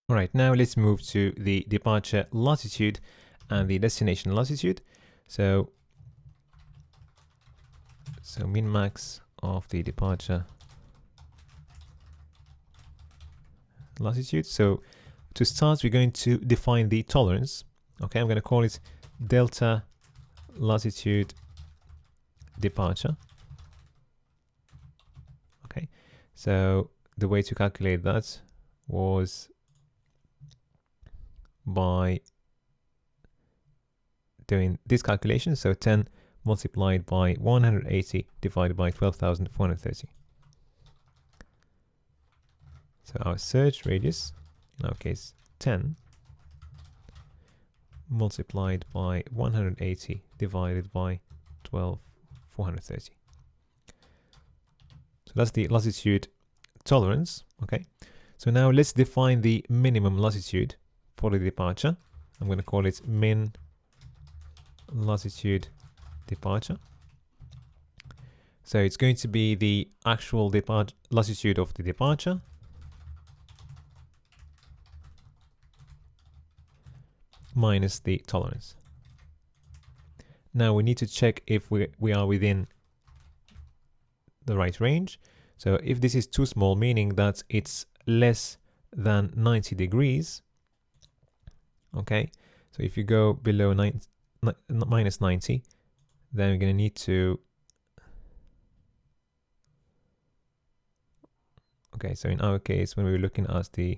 All right, now let's move to the departure latitude and the destination latitude. So min max of the departure latitude. So to start, we're going to define the tolerance. Okay, I'm going to call it delta latitude departure. Okay, so the way to calculate that was by doing this calculation. So 10 multiplied by 180 divided by 12,430. So our surge radius, in our case 10, multiplied by 180 divided by 12,430. So that's the latitude tolerance. Okay, so now let's define the minimum latitude for the departure. I'm going to call it min latitude departure. So it's going to be the actual latitude of the departure minus the tolerance. Now we need to check if we are within the right range. So if this is too small, meaning that it's less than 90 degrees, okay, so if you go below minus 90, then we're going to need to, okay, so in our case, when we were looking at the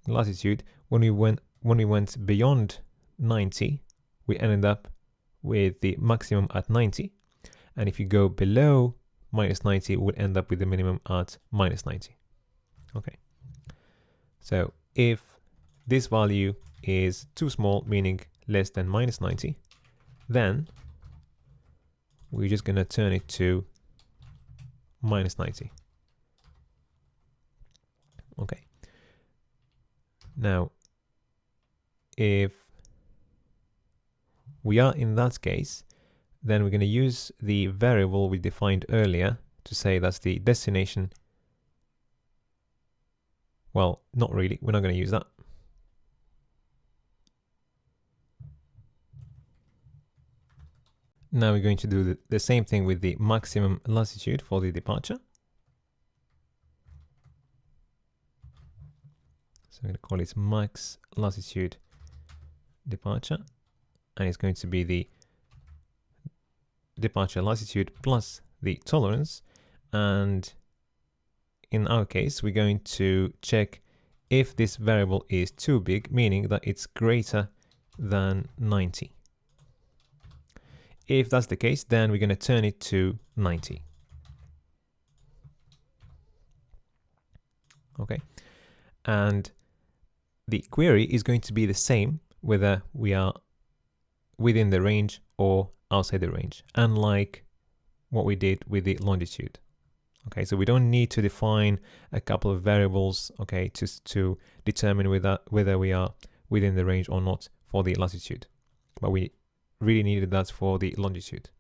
latitude, when we went beyond 90, we ended up with the maximum at 90. And if you go below minus 90, we'll end up with the minimum at minus 90. Okay. So if this value is too small, meaning less than minus 90, then we're just going to turn it to minus 90. Okay. Now, if we are in that case, then we're going to use the variable we defined earlier to say that's the destination. Well, not really. We're not going to use that. Now we're going to do the same thing with the maximum latitude for the departure. So I'm going to call it max latitude departure, and it's going to be the departure latitude plus the tolerance. And in our case, we're going to check if this variable is too big, meaning that it's greater than 90. If that's the case, then we're going to turn it to 90. Okay, and the query is going to be the same whether we are within the range or outside the range, unlike what we did with the longitude. Okay, so we don't need to define a couple of variables, okay, to determine whether we are within the range or not for the latitude, but we really needed that for the longitude.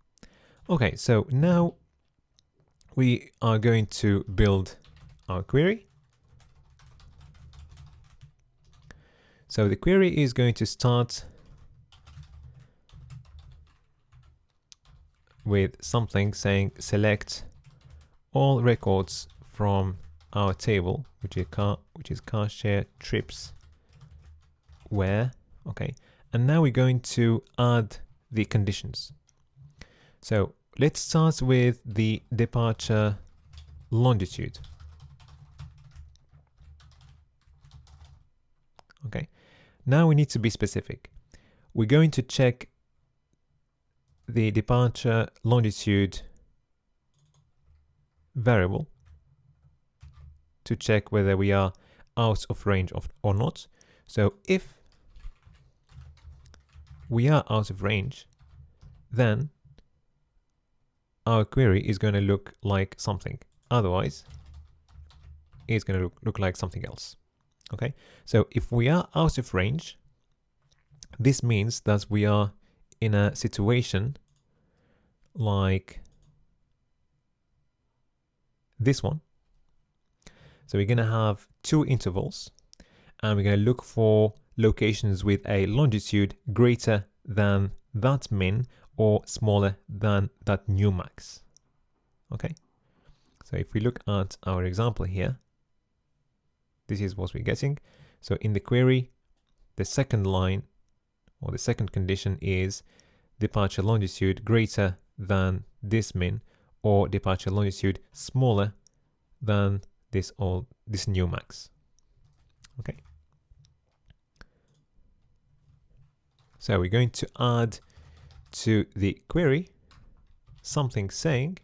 Okay, so now we are going to build our query. So the query is going to start with something saying select all records from our table, which is car share trips where. Okay, and now we're going to add the conditions. So let's start with the departure longitude. Okay, now we need to be specific. We're going to check the departure longitude variable to check whether we are out of range or not. So if we are out of range, then our query is going to look like something. Otherwise, it's going to look like something else. Okay, so if we are out of range, this means that we are in a situation like this one. So we're going to have two intervals, and we're going to look for locations with a longitude greater than that min or smaller than that new max. Okay, so if we look at our example here, this is what we're getting. So in the query, the second line or the second condition is departure longitude greater than this min or departure longitude smaller than this new max. Okay. So we're going to add to the query something saying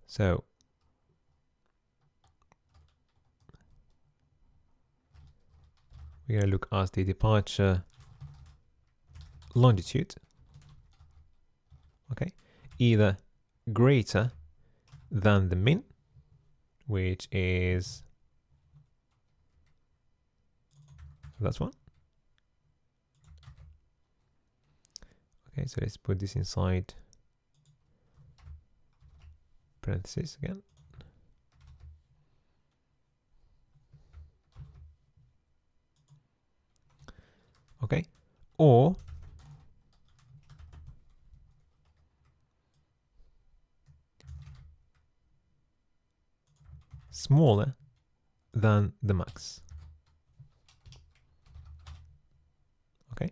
so we're going to look at the departure longitude, okay, either greater than the min, which is that one. Okay, so let's put this inside parentheses again. Okay, or smaller than the max. Okay,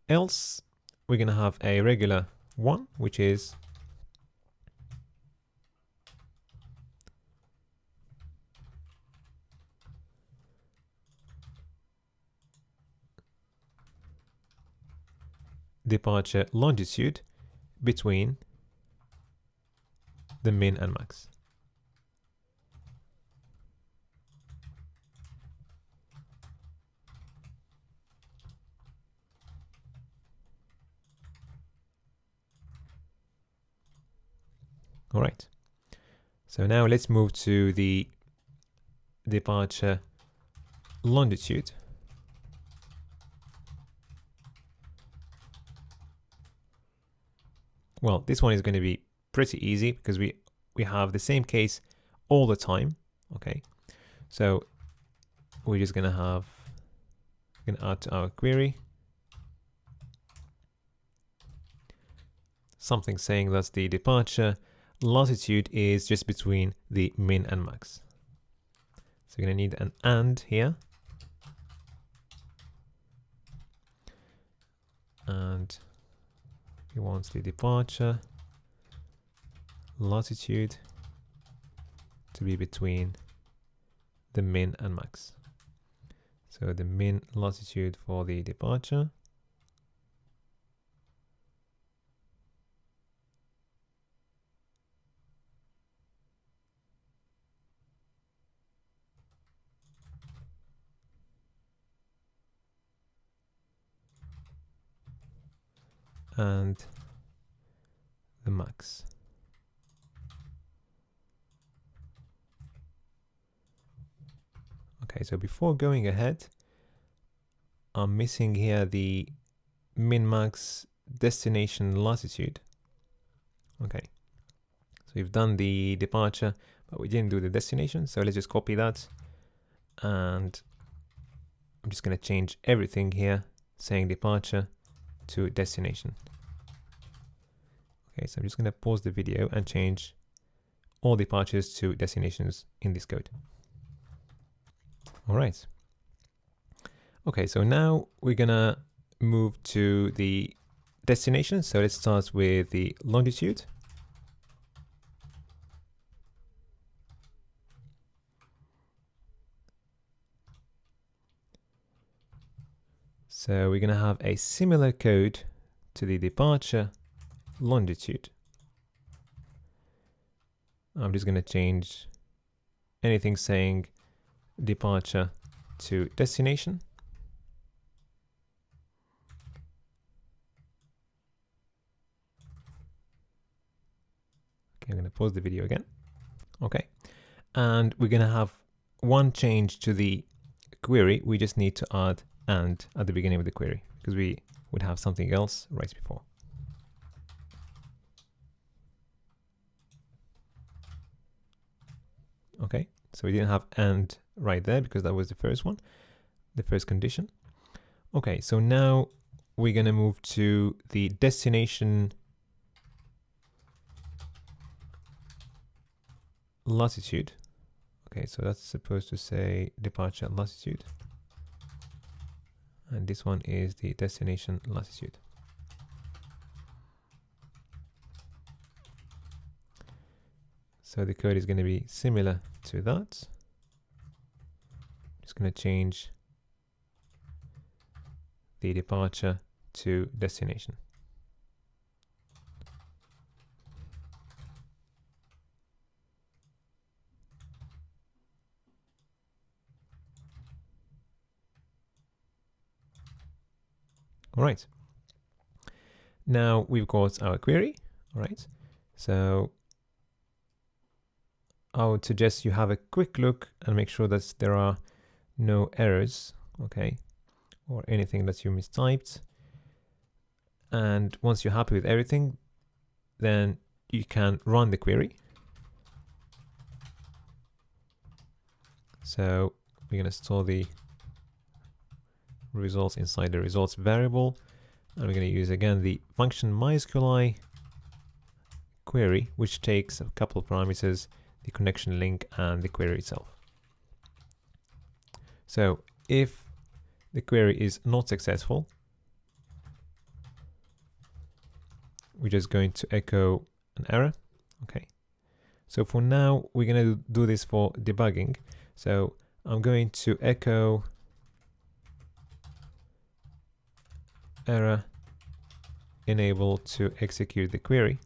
else we're going to have a regular one, which is departure longitude between the min and max. All right, so now let's move to the departure longitude. Well, this one is going to be pretty easy because we have the same case all the time. Okay, so we're just going to add to our query something saying that the departure latitude is just between the min and max. So we're going to need an and here, and we want the departure latitude to be between the min and max. So the min latitude for the departure and the max. Okay, so before going ahead, I'm missing here the min-max destination latitude. Okay, so we've done the departure, but we didn't do the destination. So let's just copy that. And I'm just going to change everything here, saying departure to destination. Okay, so I'm just going to pause the video and change all departures to destinations in this code. All right. Okay, so now we're going to move to the destination. So let's start with the longitude. So we're going to have a similar code to the departure longitude. I'm just going to change anything saying departure to destination. Okay, I'm going to pause the video again. Okay, and we're going to have one change to the query. We just need to add and at the beginning of the query, because we would have something else right before. Okay, so we didn't have and right there because that was the first one, the first condition. Okay, so now we're going to move to the destination latitude. Okay, so that's supposed to say departure latitude. And this one is the destination latitude. So the code is going to be similar to that. Just going to change the departure to destination. All right. Now we've got our query. All right. So I would suggest you have a quick look and make sure that there are no errors, okay, or anything that you mistyped. And once you're happy with everything, then you can run the query. So we're going to store the results inside the results variable, and we're going to use again the function MySQLi query, which takes a couple of parameters, the connection link and the query itself. So if the query is not successful, we're just going to echo an error. Okay. So for now, we're going to do this for debugging. So I'm going to echo error enable to execute the query.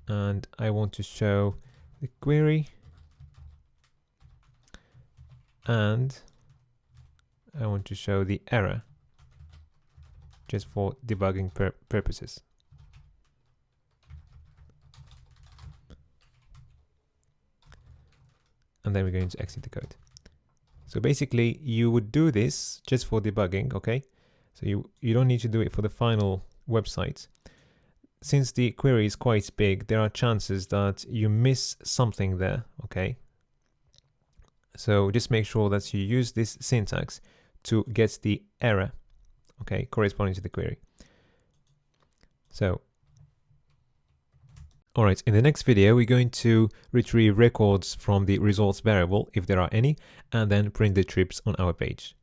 And I want to show the query, and I want to show the error just for debugging purposes. And then we're going to exit the code. So basically you would do this just for debugging, okay? So you don't need to do it for the final website. Since the query is quite big, there are chances that you miss something there, okay? So just make sure that you use this syntax to get the error, okay, corresponding to the query. So, all right, in the next video, we're going to retrieve records from the results variable, if there are any, and then print the trips on our page.